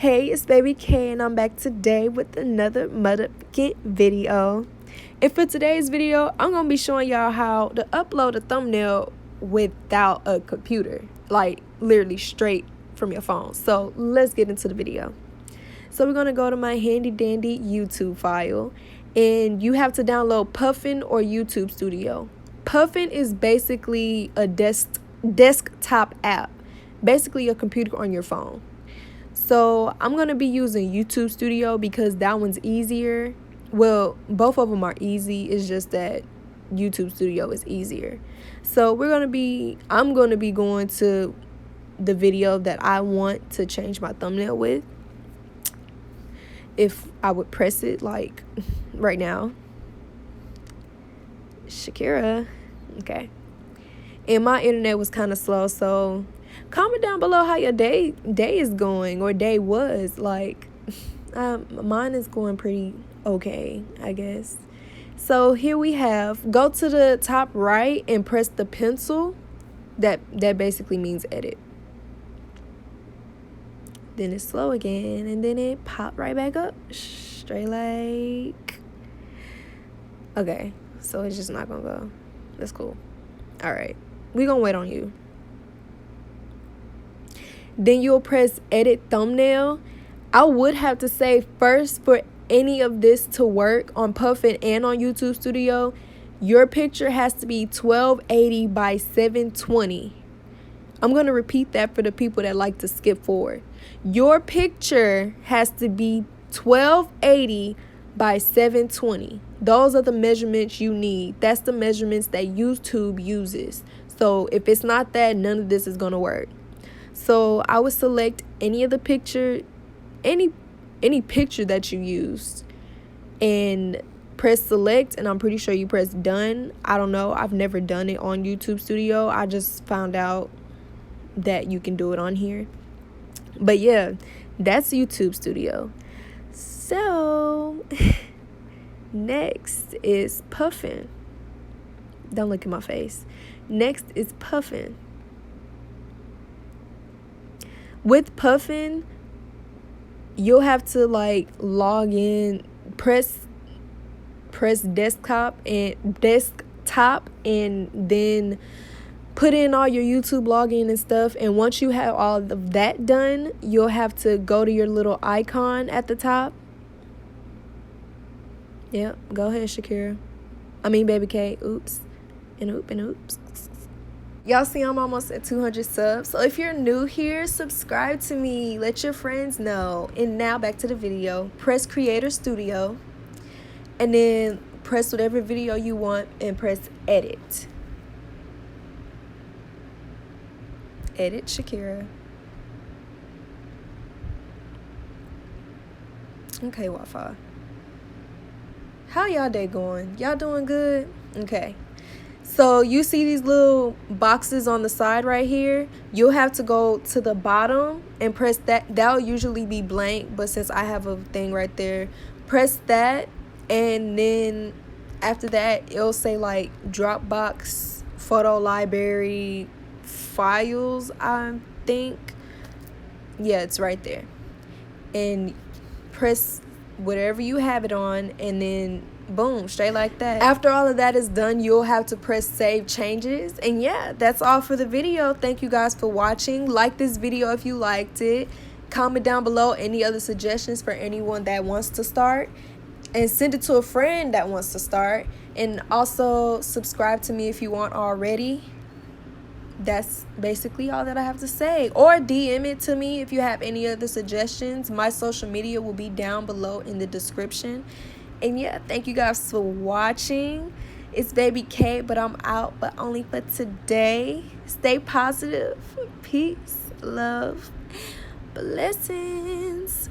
Hey, it's Baby K, and I'm back today with another motherfucking video. And for today's video, I'm gonna be showing y'all how to upload a thumbnail without a computer, like literally straight from your phone. So let's get into the video. So we're gonna go to my handy dandy YouTube file, and you have to download Puffin or YouTube Studio. Puffin is basically a desktop app, basically a computer on your phone. So I'm going to be using YouTube Studio because that one's easier. Well, both of them are easy. It's just that YouTube Studio is easier. So I'm going to be going to the video that I want to change my thumbnail with. If I would press it like right now. Shakira. Okay. And my internet was kind of slow, so comment down below how your day is going, or day was. Like mine is going pretty okay, I guess. So here we have, go to the top right and press the pencil. That basically means edit. Then it's slow again, and then it popped right back up straight like. Okay, so it's just not gonna go. That's cool. All right, we gonna wait on you. Then you'll press edit thumbnail. I would have to say first, for any of this to work on Puffin and on YouTube Studio, your picture has to be 1280 by 720. I'm going to repeat that for the people that like to skip forward. Your picture has to be 1280 by 720. Those are the measurements you need. That's the measurements that YouTube uses. So if it's not that, none of this is going to work. So I would select any of the picture, any picture that you used, and press select, and I'm pretty sure you press done. I don't know. I've never done it on YouTube Studio. I just found out that you can do it on here. But yeah, that's YouTube Studio. So next is Puffin. Don't look at my face. Next is Puffin. With Puffin, you'll have to like log in, press desktop, and then put in all your YouTube login and stuff. And once you have all of that done, you'll have to go to your little icon at the top. Yep, go ahead, Shakira. Baby K. Oops. And oops. Y'all see I'm almost at 200 subs. So if you're new here, subscribe to me. Let your friends know. And now back to the video. Press Creator Studio. And then press whatever video you want and press edit. Edit Shakira. Okay, Wi-Fi. How y'all day going? Y'all doing good? Okay. So you see these little boxes on the side right here. You'll have to go to the bottom and press that. That'll usually be blank, but since I have a thing right there, press that. And then after that, it'll say like Dropbox, photo library, files, I think. Yeah, it's right there. And press whatever you have it on, and then boom, straight like that. After all of that is done, you'll have to press save changes. And yeah, that's all for the video. Thank you guys for watching. Like this video if you liked it. Comment down below any other suggestions for anyone that wants to start, and send it to a friend that wants to start. And also subscribe to me if you want already. That's basically all that I have to say. Or DM it to me if you have any other suggestions. My social media will be down below in the description. And yeah, thank you guys for watching. It's Baby K, but I'm out, but only for today. Stay positive. Peace, love, blessings.